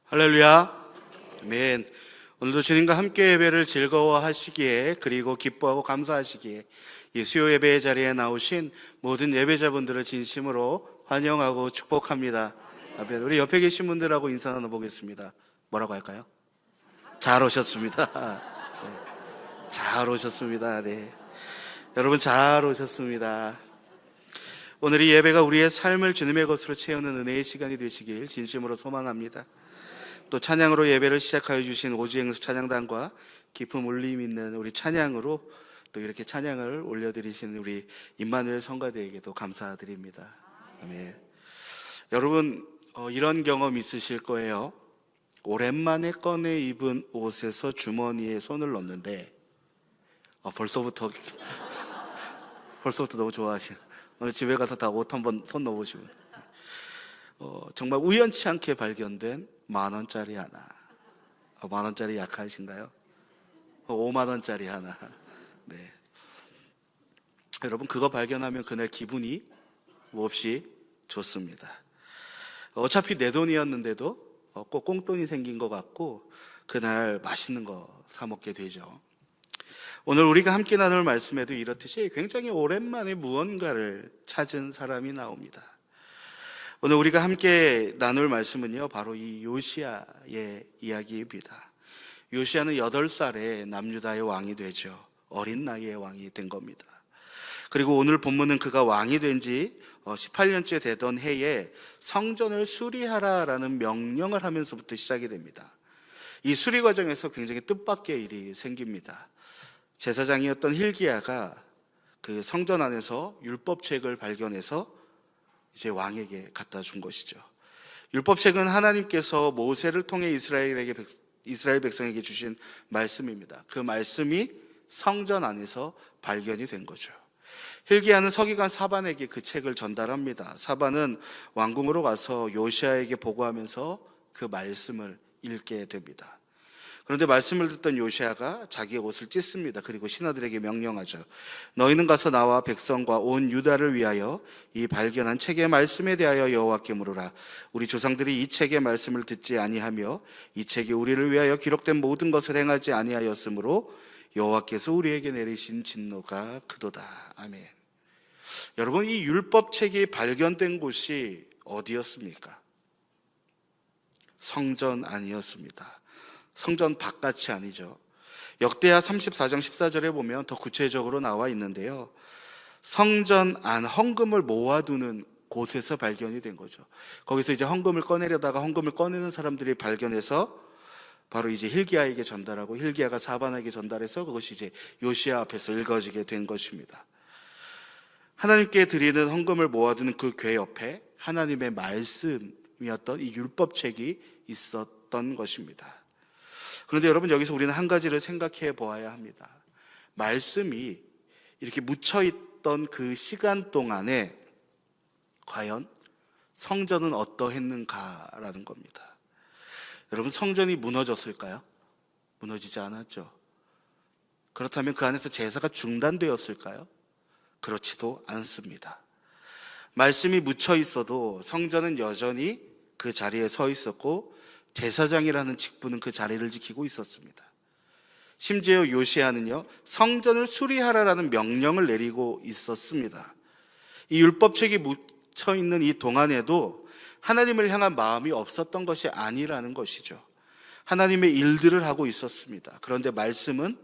할렐루야. 아멘. 오늘도 주님과 함께 예배를 즐거워하시기에, 그리고 기뻐하고 감사하시기에 이 수요 예배의 자리에 나오신 모든 예배자분들을 진심으로 환영하고 축복합니다. 아멘. 우리 옆에 계신 분들하고 인사 나눠보겠습니다. 뭐라고 할까요? 잘 오셨습니다. 네. 잘 오셨습니다. 네. 여러분 잘 오셨습니다. 오늘 이 예배가 우리의 삶을 주님의 것으로 채우는 은혜의 시간이 되시길 진심으로 소망합니다. 또 찬양으로 예배를 시작하여 주신 오지행수 찬양단과 깊은 울림 있는 우리 찬양으로 또 이렇게 찬양을 올려드리신 우리 임마누엘 성가대에게도 감사드립니다. 아멘. 여러분 이런 경험 있으실 거예요. 오랜만에 꺼내 입은 옷에서 주머니에 손을 넣는데 벌써부터 너무 좋아하시는, 오늘 집에 가서 다 옷 한번 손 넣어보시면 정말 우연치 않게 발견된 10,000원짜리 하나. 10,000원짜리 약하신가요? 50,000원짜리 하나. 네. 여러분 그거 발견하면 그날 기분이 몹시 좋습니다. 어차피 내 돈이었는데도 꼭 꽁돈이 생긴 것 같고 그날 맛있는 거 사 먹게 되죠. 오늘 우리가 함께 나눌 말씀에도 이렇듯이 굉장히 오랜만에 무언가를 찾은 사람이 나옵니다. 오늘 우리가 함께 나눌 말씀은요, 바로 이 요시야의 이야기입니다. 요시야는 8살에 남유다의 왕이 되죠. 어린 나이에 왕이 된 겁니다. 그리고 오늘 본문은 그가 왕이 된 지 18년째 되던 해에 성전을 수리하라라는 명령을 하면서부터 시작이 됩니다. 이 수리 과정에서 굉장히 뜻밖의 일이 생깁니다. 제사장이었던 hil기야가 그 성전 안에서 율법책을 발견해서 이제 왕에게 갖다 준 것이죠. 율법책은 하나님께서 모세를 통해 이스라엘 백성에게 주신 말씀입니다. 그 말씀이 성전 안에서 발견이 된 거죠. hil기야는 서기관 사반에게 그 책을 전달합니다. 사반은 왕궁으로 가서 요시야에게 보고하면서 그 말씀을 읽게 됩니다. 그런데 말씀을 듣던 요시야가 자기의 옷을 찢습니다. 그리고 신하들에게 명령하죠. 너희는 가서 나와 백성과 온 유다를 위하여 이 발견한 책의 말씀에 대하여 여호와께 물으라. 우리 조상들이 이 책의 말씀을 듣지 아니하며 이 책이 우리를 위하여 기록된 모든 것을 행하지 아니하였으므로 여호와께서 우리에게 내리신 진노가 크도다. 아멘. 여러분, 이 율법책이 발견된 곳이 어디였습니까? 성전 안이었습니다. 성전 바깥이 아니죠. 역대하 34장 14절에 보면 더 구체적으로 나와 있는데요, 성전 안 헌금을 모아두는 곳에서 발견이 된 거죠. 거기서 이제 헌금을 꺼내려다가 헌금을 꺼내는 사람들이 발견해서 바로 이제 hil기야에게 전달하고 hil기야가 사반에게 전달해서 그것이 이제 요시야 앞에서 읽어지게 된 것입니다. 하나님께 드리는 헌금을 모아두는 그 궤 옆에 하나님의 말씀이었던 이 율법책이 있었던 것입니다. 그런데 여러분, 여기서 우리는 한 가지를 생각해 보아야 합니다. 말씀이 이렇게 묻혀있던 그 시간 동안에 과연 성전은 어떠했는가라는 겁니다. 여러분, 성전이 무너졌을까요? 무너지지 않았죠. 그렇다면 그 안에서 제사가 중단되었을까요? 그렇지도 않습니다. 말씀이 묻혀 있어도 성전은 여전히 그 자리에 서 있었고 제사장이라는 직분은 그 자리를 지키고 있었습니다. 심지어 요시야는요, 성전을 수리하라라는 명령을 내리고 있었습니다. 이 율법책이 묻혀 있는 이 동안에도 하나님을 향한 마음이 없었던 것이 아니라는 것이죠. 하나님의 일들을 하고 있었습니다. 그런데 말씀은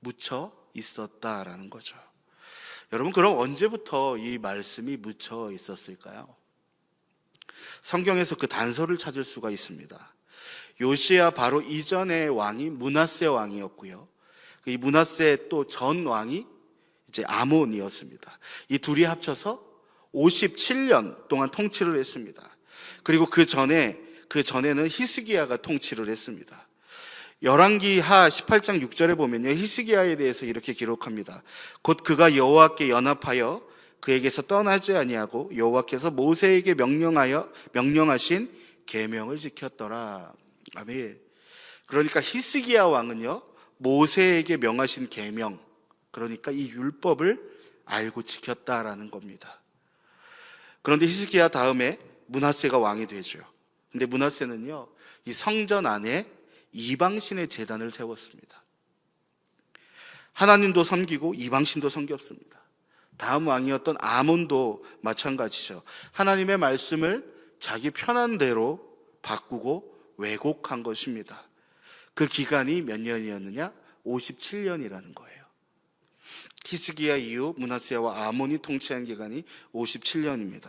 묻혀 있었다라는 거죠. 여러분, 그럼 언제부터 이 말씀이 묻혀 있었을까요? 성경에서 그 단서를 찾을 수가 있습니다. 요시야 바로 이전의 왕이 므낫세 왕이었고요, 이 므낫세 또 전 왕이 이제 아몬이었습니다. 이 둘이 합쳐서 57년 동안 통치를 했습니다. 그리고 그 전에는 히스기야가 통치를 했습니다. 열왕기하 18장 6절에 보면요, 히스기야에 대해서 이렇게 기록합니다. 곧 그가 여호와께 연합하여 그에게서 떠나지 아니하고 여호와께서 모세에게 명령하신 계명을 지켰더라. 아멘. 그러니까 히스기야 왕은요, 모세에게 명하신 계명, 그러니까 이 율법을 알고 지켰다라는 겁니다. 그런데 히스기야 다음에 므낫세가 왕이 되죠. 근데 므낫세는요, 이 성전 안에 이방신의 제단을 세웠습니다. 하나님도 섬기고 이방신도 섬겼습니다. 다음 왕이었던 아몬도 마찬가지죠. 하나님의 말씀을 자기 편한 대로 바꾸고 왜곡한 것입니다. 그 기간이 몇 년이었느냐? 57년이라는 거예요. 히스기야 이후 므낫세와 아몬이 통치한 기간이 57년입니다.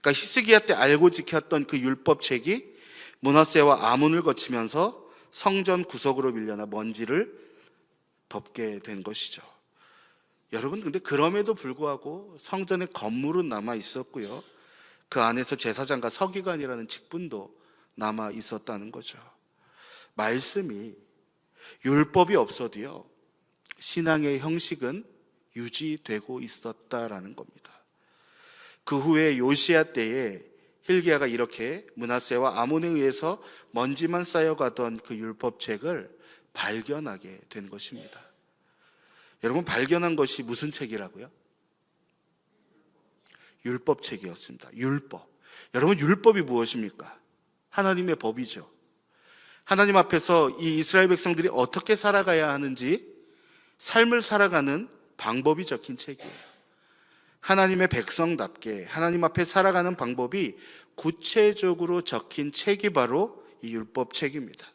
그러니까 히스기야 때 알고 지켰던 그 율법책이 므낫세와 아몬을 거치면서 성전 구석으로 밀려나 먼지를 덮게 된 것이죠. 여러분, 근데 그럼에도 불구하고 성전의 건물은 남아 있었고요, 그 안에서 제사장과 서기관이라는 직분도 남아 있었다는 거죠. 말씀이, 율법이 없어도요, 신앙의 형식은 유지되고 있었다라는 겁니다. 그 후에 요시야 때에 hil기야가 이렇게 므낫세와 아몬에 의해서 먼지만 쌓여가던 그 율법책을 발견하게 된 것입니다. 여러분, 발견한 것이 무슨 책이라고요? 율법책이었습니다. 율법. 여러분, 율법이 무엇입니까? 하나님의 법이죠. 하나님 앞에서 이 이스라엘 백성들이 어떻게 살아가야 하는지 삶을 살아가는 방법이 적힌 책이에요. 하나님의 백성답게 하나님 앞에 살아가는 방법이 구체적으로 적힌 책이 바로 이 율법책입니다.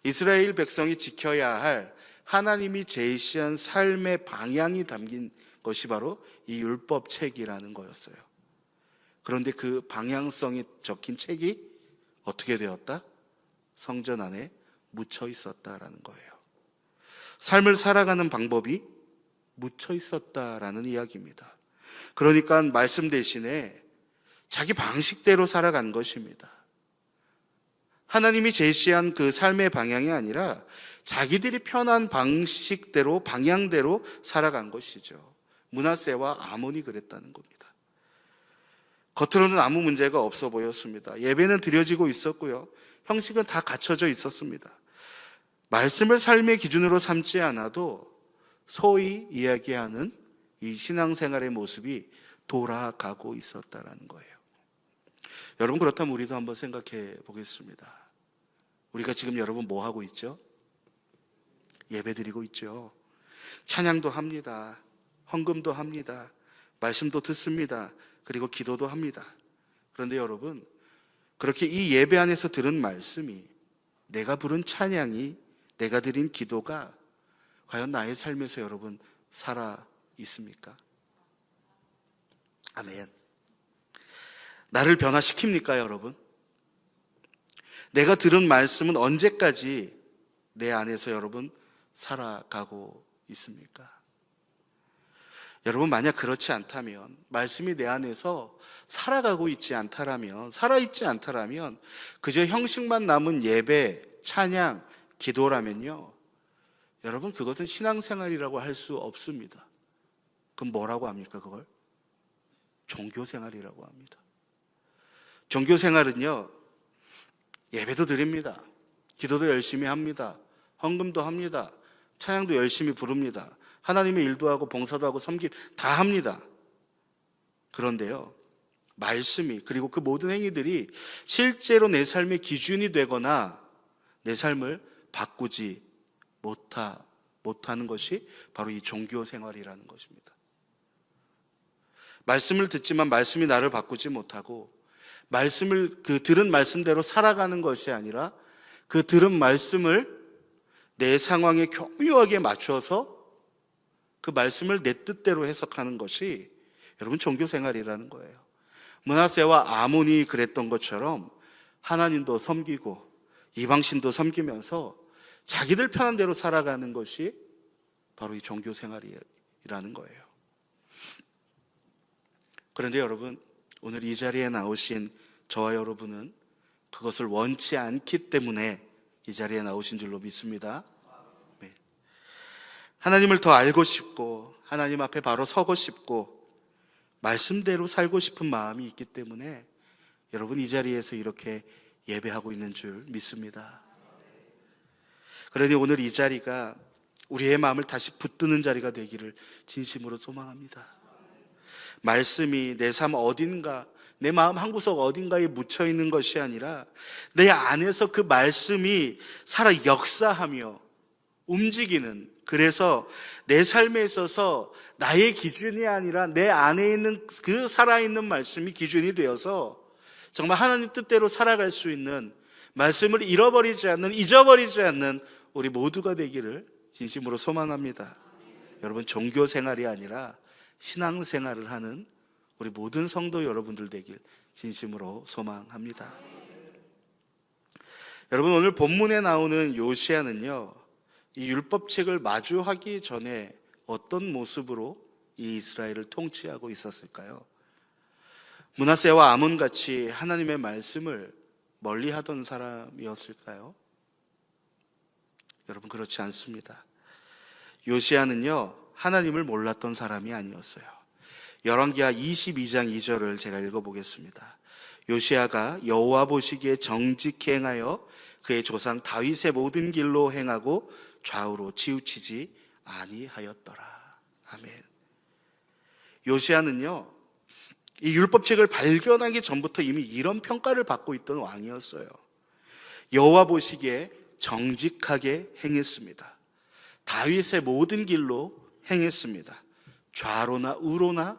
이스라엘 백성이 지켜야 할 하나님이 제시한 삶의 방향이 담긴 것이 바로 이 율법책이라는 거였어요. 그런데 그 방향성이 적힌 책이 어떻게 되었다? 성전 안에 묻혀 있었다라는 거예요. 삶을 살아가는 방법이 묻혀 있었다라는 이야기입니다. 그러니까 말씀 대신에 자기 방식대로 살아간 것입니다. 하나님이 제시한 그 삶의 방향이 아니라 자기들이 편한 방식대로, 방향대로 살아간 것이죠. 므낫세와 아몬이 그랬다는 겁니다. 겉으로는 아무 문제가 없어 보였습니다. 예배는 드려지고 있었고요, 형식은 다 갖춰져 있었습니다. 말씀을 삶의 기준으로 삼지 않아도 소위 이야기하는 이 신앙생활의 모습이 돌아가고 있었다는 거예요. 여러분, 그렇다면 우리도 한번 생각해 보겠습니다. 우리가 지금 여러분 뭐 하고 있죠? 예배 드리고 있죠. 찬양도 합니다. 헌금도 합니다. 말씀도 듣습니다. 그리고 기도도 합니다. 그런데 여러분, 그렇게 이 예배 안에서 들은 말씀이, 내가 부른 찬양이, 내가 드린 기도가 과연 나의 삶에서 여러분 살아 있습니까? 아멘. 나를 변화시킵니까, 여러분? 내가 들은 말씀은 언제까지 내 안에서 여러분 살아가고 있습니까? 여러분, 만약 그렇지 않다면, 말씀이 내 안에서 살아가고 있지 않다라면, 살아있지 않다라면, 그저 형식만 남은 예배, 찬양, 기도라면요, 여러분, 그것은 신앙생활이라고 할 수 없습니다. 그럼 뭐라고 합니까, 그걸? 종교생활이라고 합니다. 종교생활은요, 예배도 드립니다. 기도도 열심히 합니다. 헌금도 합니다. 찬양도 열심히 부릅니다. 하나님의 일도 하고 봉사도 하고 섬김 다 합니다. 그런데요, 말씀이, 그리고 그 모든 행위들이 실제로 내 삶의 기준이 되거나 내 삶을 바꾸지 못하는 것이 바로 이 종교생활이라는 것입니다. 말씀을 듣지만 말씀이 나를 바꾸지 못하고, 말씀을, 그 들은 말씀대로 살아가는 것이 아니라 그 들은 말씀을 내 상황에 교묘하게 맞춰서 그 말씀을 내 뜻대로 해석하는 것이 여러분 종교생활이라는 거예요. 므낫세와 아몬이 그랬던 것처럼 하나님도 섬기고 이방신도 섬기면서 자기들 편한 대로 살아가는 것이 바로 이 종교생활이라는 거예요. 그런데 여러분, 오늘 이 자리에 나오신 저와 여러분은 그것을 원치 않기 때문에 이 자리에 나오신 줄로 믿습니다. 네. 하나님을 더 알고 싶고 하나님 앞에 바로 서고 싶고 말씀대로 살고 싶은 마음이 있기 때문에 여러분 이 자리에서 이렇게 예배하고 있는 줄 믿습니다. 그러니 오늘 이 자리가 우리의 마음을 다시 붙드는 자리가 되기를 진심으로 소망합니다. 말씀이 내 삶 어딘가, 내 마음 한구석 어딘가에 묻혀 있는 것이 아니라 내 안에서 그 말씀이 살아 역사하며 움직이는, 그래서 내 삶에 있어서 나의 기준이 아니라 내 안에 있는 그 살아있는 말씀이 기준이 되어서 정말 하나님 뜻대로 살아갈 수 있는, 말씀을 잊어버리지 않는 우리 모두가 되기를 진심으로 소망합니다. 여러분, 종교 생활이 아니라 신앙 생활을 하는 우리 모든 성도 여러분들 되길 진심으로 소망합니다. 여러분, 오늘 본문에 나오는 요시야는요, 이 율법책을 마주하기 전에 어떤 모습으로 이 이스라엘을 통치하고 있었을까요? 므낫세와 아몬같이 하나님의 말씀을 멀리하던 사람이었을까요? 여러분, 그렇지 않습니다. 요시야는요, 하나님을 몰랐던 사람이 아니었어요. 열왕기하 22장 2절을 제가 읽어보겠습니다. 요시야가 여호와 보시기에 정직히 행하여 그의 조상 다윗의 모든 길로 행하고 좌우로 치우치지 아니하였더라. 아멘. 요시야는요, 이 율법책을 발견하기 전부터 이미 이런 평가를 받고 있던 왕이었어요. 여호와 보시기에 정직하게 행했습니다. 다윗의 모든 길로 행했습니다. 좌로나 우로나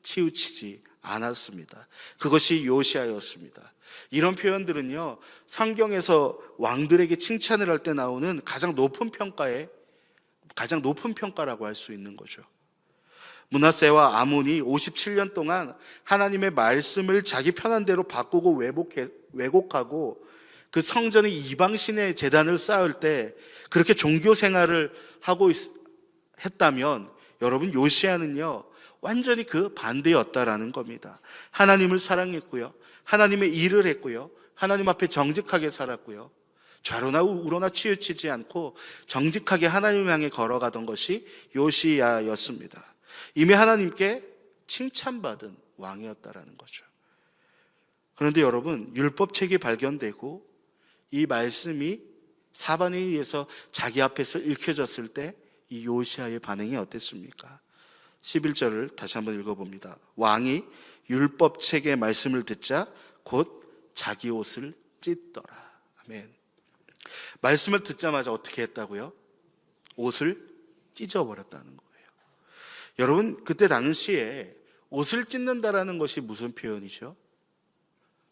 치우치지 않았습니다. 그것이 요시야였습니다. 이런 표현들은요, 성경에서 왕들에게 칭찬을 할 때 나오는 가장 높은 평가라고 할 수 있는 거죠. 므낫세와 아몬이 57년 동안 하나님의 말씀을 자기 편한 대로 바꾸고 왜곡하고 그 성전의 이방신의 제단을 쌓을 때 그렇게 종교 생활을 하고 했다면, 여러분, 요시야는요, 완전히 그 반대였다라는 겁니다. 하나님을 사랑했고요, 하나님의 일을 했고요, 하나님 앞에 정직하게 살았고요, 좌로나 우로나 치우치지 않고 정직하게 하나님을 향해 걸어가던 것이 요시야였습니다. 이미 하나님께 칭찬받은 왕이었다라는 거죠. 그런데 여러분, 율법책이 발견되고 이 말씀이 사반에 의해서 자기 앞에서 읽혀졌을 때 이 요시야의 반응이 어땠습니까? 11절을 다시 한번 읽어봅니다. 왕이 율법책의 말씀을 듣자 곧 자기 옷을 찢더라. 아멘. 말씀을 듣자마자 어떻게 했다고요? 옷을 찢어버렸다는 거예요. 여러분, 그때 당시에 옷을 찢는다라는 것이 무슨 표현이죠?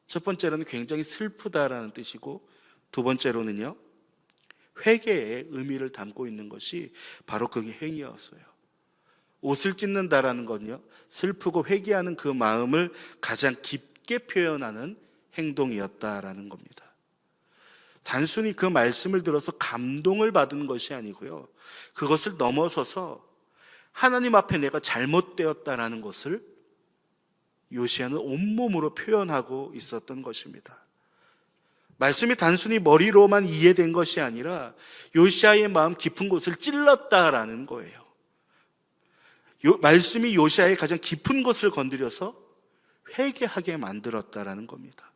첫 번째로는 굉장히 슬프다라는 뜻이고, 두 번째로는요, 회개의 의미를 담고 있는 것이 바로 그 행위였어요. 옷을 찢는다라는 건요, 슬프고 회개하는 그 마음을 가장 깊게 표현하는 행동이었다라는 겁니다. 단순히 그 말씀을 들어서 감동을 받은 것이 아니고요, 그것을 넘어서서 하나님 앞에 내가 잘못되었다라는 것을 요시야는 온몸으로 표현하고 있었던 것입니다. 말씀이 단순히 머리로만 이해된 것이 아니라 요시야의 마음 깊은 곳을 찔렀다라는 거예요. 말씀이 요시야의 가장 깊은 곳을 건드려서 회개하게 만들었다라는 겁니다.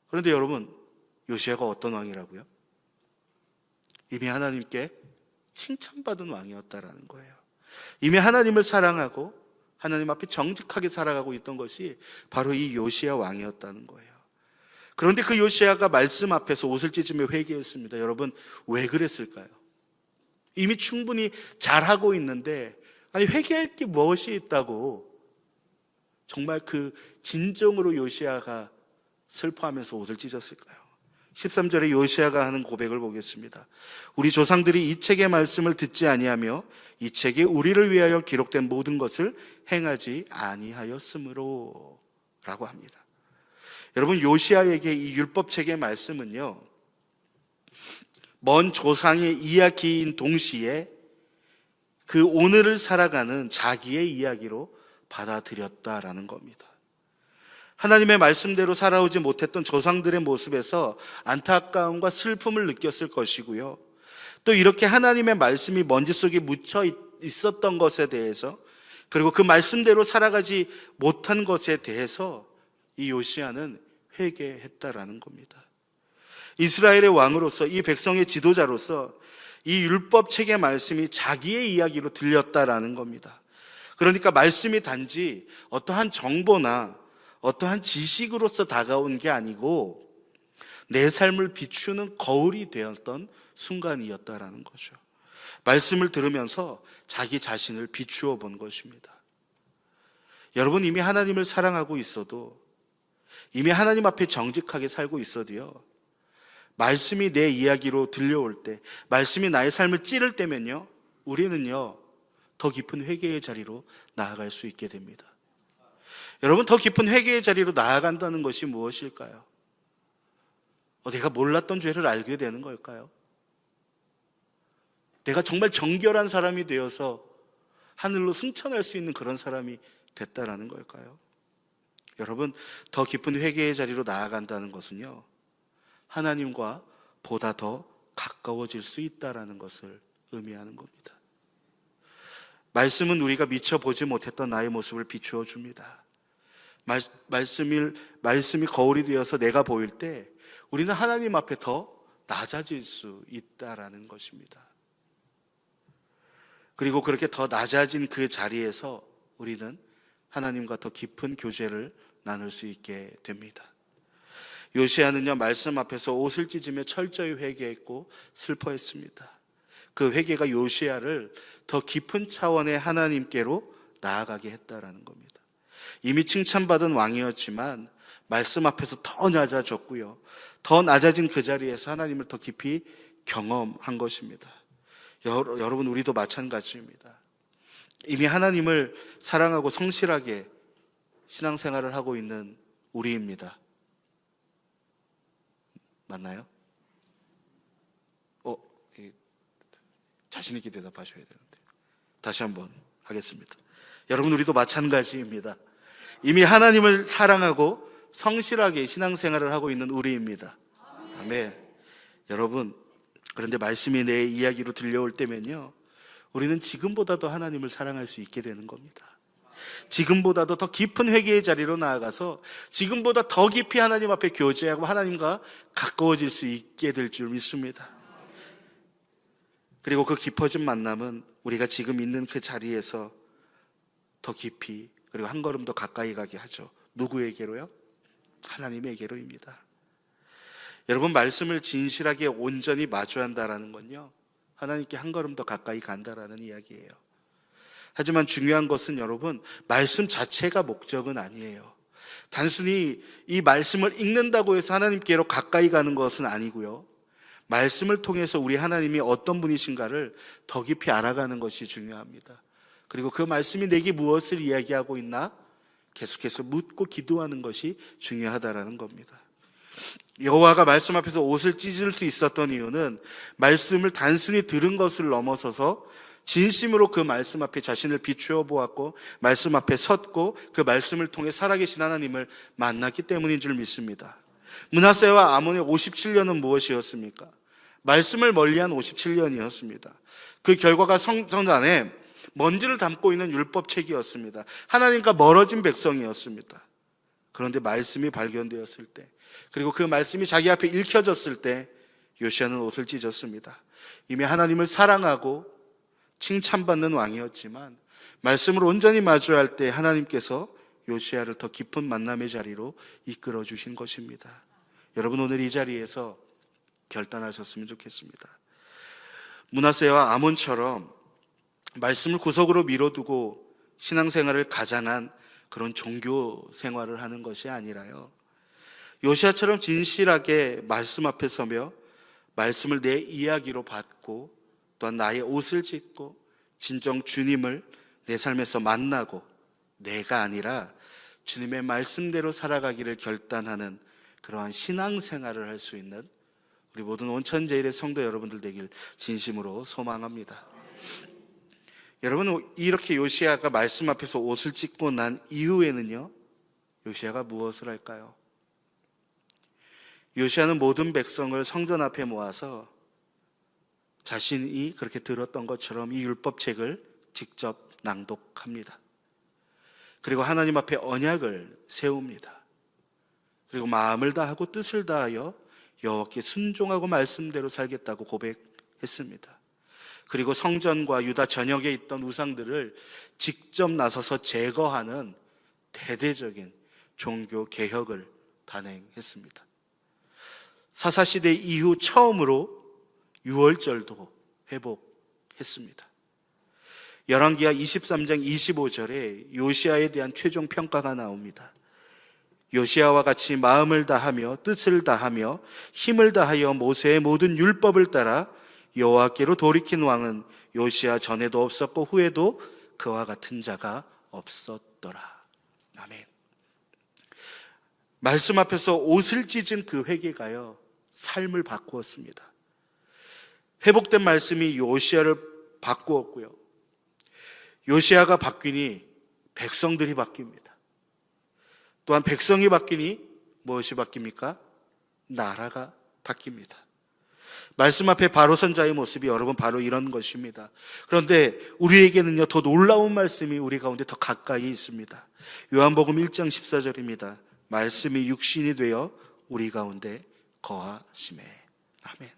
그런데 여러분, 요시야가 어떤 왕이라고요? 이미 하나님께 칭찬받은 왕이었다라는 거예요. 이미 하나님을 사랑하고 하나님 앞에 정직하게 살아가고 있던 것이 바로 이 요시야 왕이었다는 거예요. 그런데 그 요시야가 말씀 앞에서 옷을 찢으며 회개했습니다. 여러분, 왜 그랬을까요? 이미 충분히 잘하고 있는데, 아니, 회개할 게 무엇이 있다고 정말 그 진정으로 요시야가 슬퍼하면서 옷을 찢었을까요? 13절에 요시야가 하는 고백을 보겠습니다. 우리 조상들이 이 책의 말씀을 듣지 아니하며 이 책에 우리를 위하여 기록된 모든 것을 행하지 아니하였으므로 라고 합니다. 여러분, 요시야에게 이 율법책의 말씀은요, 먼 조상의 이야기인 동시에 그 오늘을 살아가는 자기의 이야기로 받아들였다라는 겁니다. 하나님의 말씀대로 살아오지 못했던 조상들의 모습에서 안타까움과 슬픔을 느꼈을 것이고요, 또 이렇게 하나님의 말씀이 먼지 속에 묻혀 있었던 것에 대해서, 그리고 그 말씀대로 살아가지 못한 것에 대해서 이 요시야는 회개했다라는 겁니다. 이스라엘의 왕으로서, 이 백성의 지도자로서 이 율법책의 말씀이 자기의 이야기로 들렸다라는 겁니다. 그러니까 말씀이 단지 어떠한 정보나 어떠한 지식으로서 다가온 게 아니고 내 삶을 비추는 거울이 되었던 순간이었다라는 거죠. 말씀을 들으면서 자기 자신을 비추어 본 것입니다. 여러분, 이미 하나님을 사랑하고 있어도, 이미 하나님 앞에 정직하게 살고 있어도요, 말씀이 내 이야기로 들려올 때, 말씀이 나의 삶을 찌를 때면요, 우리는요 더 깊은 회개의 자리로 나아갈 수 있게 됩니다. 여러분, 더 깊은 회개의 자리로 나아간다는 것이 무엇일까요? 내가 몰랐던 죄를 알게 되는 걸까요? 내가 정말 정결한 사람이 되어서 하늘로 승천할 수 있는 그런 사람이 됐다라는 걸까요? 여러분, 더 깊은 회개의 자리로 나아간다는 것은요, 하나님과 보다 더 가까워질 수 있다라는 것을 의미하는 겁니다. 말씀은 우리가 미처 보지 못했던 나의 모습을 비추어 줍니다. 말씀이 거울이 되어서 내가 보일 때 우리는 하나님 앞에 더 낮아질 수 있다라는 것입니다. 그리고 그렇게 더 낮아진 그 자리에서 우리는 하나님과 더 깊은 교제를 나눌 수 있게 됩니다. 요시야는요, 말씀 앞에서 옷을 찢으며 철저히 회개했고 슬퍼했습니다. 그 회개가 요시야를 더 깊은 차원의 하나님께로 나아가게 했다라는 겁니다. 이미 칭찬받은 왕이었지만 말씀 앞에서 더 낮아졌고요, 더 낮아진 그 자리에서 하나님을 더 깊이 경험한 것입니다. 여러분, 우리도 마찬가지입니다. 이미 하나님을 사랑하고 성실하게 신앙생활을 하고 있는 우리입니다. 맞나요? 자신 있게 대답하셔야 되는데 다시 한번 하겠습니다. 여러분, 우리도 마찬가지입니다. 이미 하나님을 사랑하고 성실하게 신앙생활을 하고 있는 우리입니다. 아멘. 여러분, 그런데 말씀이 내 이야기로 들려올 때면요, 우리는 지금보다도 하나님을 사랑할 수 있게 되는 겁니다. 지금보다도 더 깊은 회개의 자리로 나아가서 지금보다 더 깊이 하나님 앞에 교제하고 하나님과 가까워질 수 있게 될 줄 믿습니다. 그리고 그 깊어진 만남은 우리가 지금 있는 그 자리에서 더 깊이, 그리고 한 걸음 더 가까이 가게 하죠. 누구에게로요? 하나님에게로입니다. 여러분, 말씀을 진실하게 온전히 마주한다라는 건요, 하나님께 한 걸음 더 가까이 간다라는 이야기예요. 하지만 중요한 것은 여러분, 말씀 자체가 목적은 아니에요. 단순히 이 말씀을 읽는다고 해서 하나님께로 가까이 가는 것은 아니고요, 말씀을 통해서 우리 하나님이 어떤 분이신가를 더 깊이 알아가는 것이 중요합니다. 그리고 그 말씀이 내게 무엇을 이야기하고 있나 계속해서 묻고 기도하는 것이 중요하다라는 겁니다. 여호와가 말씀 앞에서 옷을 찢을 수 있었던 이유는 말씀을 단순히 들은 것을 넘어서서 진심으로 그 말씀 앞에 자신을 비추어 보았고 말씀 앞에 섰고 그 말씀을 통해 살아계신 하나님을 만났기 때문인 줄 믿습니다. 므낫세와 아몬의 57년은 무엇이었습니까? 말씀을 멀리한 57년이었습니다. 그 결과가 성전 안에 먼지를 담고 있는 율법책이었습니다. 하나님과 멀어진 백성이었습니다. 그런데 말씀이 발견되었을 때, 그리고 그 말씀이 자기 앞에 읽혀졌을 때 요시야는 옷을 찢었습니다. 이미 하나님을 사랑하고 칭찬받는 왕이었지만 말씀을 온전히 마주할 때 하나님께서 요시야를 더 깊은 만남의 자리로 이끌어 주신 것입니다. 여러분, 오늘 이 자리에서 결단하셨으면 좋겠습니다. 므낫세와 아몬처럼 말씀을 구석으로 미뤄두고 신앙생활을 가장한 그런 종교 생활을 하는 것이 아니라요, 요시야처럼 진실하게 말씀 앞에 서며 말씀을 내 이야기로 받고 또한 나의 옷을 찢고 진정 주님을 내 삶에서 만나고 내가 아니라 주님의 말씀대로 살아가기를 결단하는 그러한 신앙생활을 할 수 있는 우리 모든 온천제일의 성도 여러분들 되길 진심으로 소망합니다. 여러분, 이렇게 요시야가 말씀 앞에서 옷을 찢고 난 이후에는요, 요시야가 무엇을 할까요? 요시야는 모든 백성을 성전 앞에 모아서 자신이 그렇게 들었던 것처럼 이 율법책을 직접 낭독합니다. 그리고 하나님 앞에 언약을 세웁니다. 그리고 마음을 다하고 뜻을 다하여 여호와께 순종하고 말씀대로 살겠다고 고백했습니다. 그리고 성전과 유다 전역에 있던 우상들을 직접 나서서 제거하는 대대적인 종교 개혁을 단행했습니다. 사사시대 이후 처음으로 유월절도 회복했습니다. 열왕기하 23장 25절에 요시아에 대한 최종 평가가 나옵니다. 요시아와 같이 마음을 다하며 뜻을 다하며 힘을 다하여 모세의 모든 율법을 따라 여호와께로 돌이킨 왕은 요시아 전에도 없었고 후에도 그와 같은 자가 없었더라. 아멘. 말씀 앞에서 옷을 찢은 그 회개가요, 삶을 바꾸었습니다. 회복된 말씀이 요시아를 바꾸었고요, 요시아가 바뀌니 백성들이 바뀝니다. 또한 백성이 바뀌니 무엇이 바뀝니까? 나라가 바뀝니다. 말씀 앞에 바로 선 자의 모습이 여러분 바로 이런 것입니다. 그런데 우리에게는요, 더 놀라운 말씀이 우리 가운데 더 가까이 있습니다. 요한복음 1장 14절입니다. 말씀이 육신이 되어 우리 가운데 거하시매. 아멘.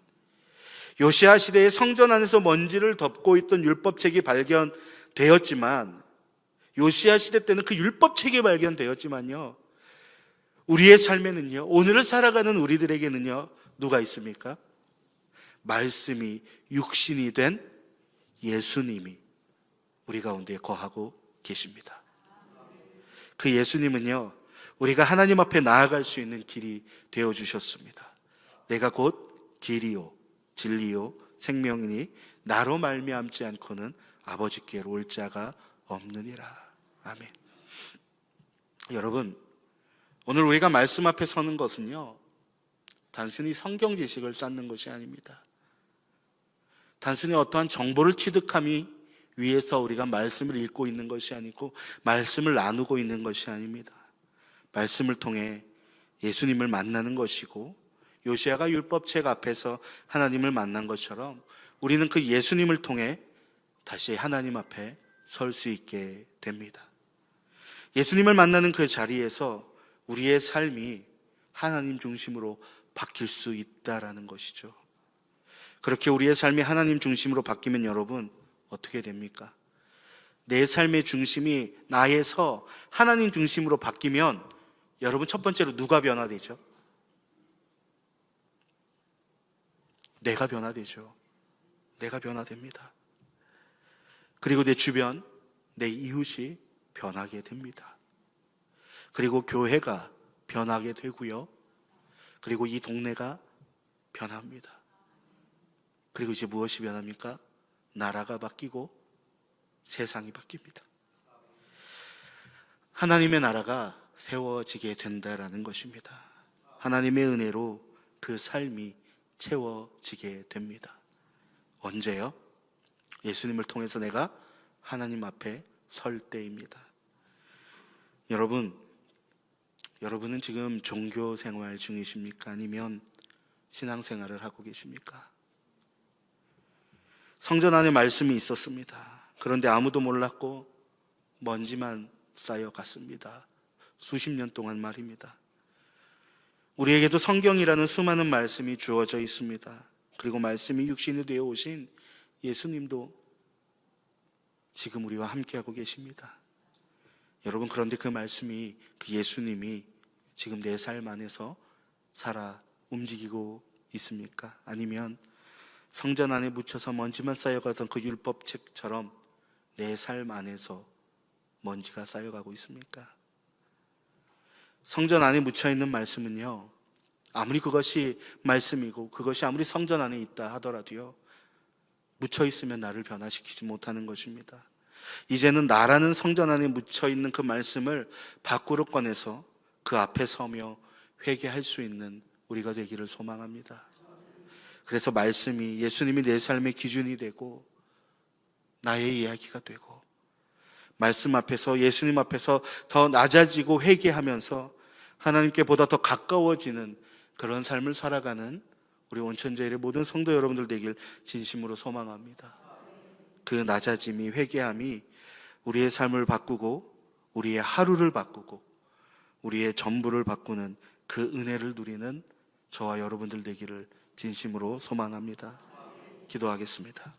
요시아 시대의 성전 안에서 먼지를 덮고 있던 율법책이 발견되었지만, 요시아 시대 때는 그 율법책이 발견되었지만요, 우리의 삶에는요, 오늘을 살아가는 우리들에게는요, 누가 있습니까? 말씀이 육신이 된 예수님이 우리 가운데 거하고 계십니다. 그 예수님은요, 우리가 하나님 앞에 나아갈 수 있는 길이 되어주셨습니다. 내가 곧 길이요 진리요 생명이니 나로 말미암지 않고는 아버지께로 올 자가 없느니라. 아멘. 여러분, 오늘 우리가 말씀 앞에 서는 것은요, 단순히 성경 지식을 쌓는 것이 아닙니다. 단순히 어떠한 정보를 취득하기 위해서 우리가 말씀을 읽고 있는 것이 아니고 말씀을 나누고 있는 것이 아닙니다. 말씀을 통해 예수님을 만나는 것이고, 요시아가 율법책 앞에서 하나님을 만난 것처럼 우리는 그 예수님을 통해 다시 하나님 앞에 설 수 있게 됩니다. 예수님을 만나는 그 자리에서 우리의 삶이 하나님 중심으로 바뀔 수 있다라는 것이죠. 그렇게 우리의 삶이 하나님 중심으로 바뀌면 여러분 어떻게 됩니까? 내 삶의 중심이 나에서 하나님 중심으로 바뀌면 여러분 첫 번째로 누가 변화되죠? 내가 변화되죠. 내가 변화됩니다. 그리고 내 주변, 내 이웃이 변하게 됩니다. 그리고 교회가 변하게 되고요, 그리고 이 동네가 변합니다. 그리고 이제 무엇이 변합니까? 나라가 바뀌고 세상이 바뀝니다. 하나님의 나라가 세워지게 된다라는 것입니다. 하나님의 은혜로 그 삶이 채워지게 됩니다. 언제요? 예수님을 통해서 내가 하나님 앞에 설 때입니다. 여러분은 지금 종교 생활 중이십니까? 아니면 신앙생활을 하고 계십니까? 성전 안에 말씀이 있었습니다. 그런데 아무도 몰랐고 먼지만 쌓여갔습니다. 수십 년 동안 말입니다. 우리에게도 성경이라는 수많은 말씀이 주어져 있습니다. 그리고 말씀이 육신이 되어 오신 예수님도 지금 우리와 함께하고 계십니다. 여러분, 그런데 그 말씀이, 그 예수님이 지금 내 삶 안에서 살아 움직이고 있습니까? 아니면 성전 안에 묻혀서 먼지만 쌓여가던 그 율법책처럼 내 삶 안에서 먼지가 쌓여가고 있습니까? 성전 안에 묻혀있는 말씀은요, 아무리 그것이 말씀이고 그것이 아무리 성전 안에 있다 하더라도요, 묻혀있으면 나를 변화시키지 못하는 것입니다. 이제는 나라는 성전 안에 묻혀있는 그 말씀을 밖으로 꺼내서 그 앞에 서며 회개할 수 있는 우리가 되기를 소망합니다. 그래서 말씀이, 예수님이 내 삶의 기준이 되고 나의 이야기가 되고, 말씀 앞에서, 예수님 앞에서 더 낮아지고 회개하면서 하나님께 보다 더 가까워지는 그런 삶을 살아가는 우리 온천제일의 모든 성도 여러분들 되길 진심으로 소망합니다. 그 낮아짐이, 회개함이 우리의 삶을 바꾸고 우리의 하루를 바꾸고 우리의 전부를 바꾸는 그 은혜를 누리는 저와 여러분들 되기를 진심으로 소망합니다. 기도하겠습니다.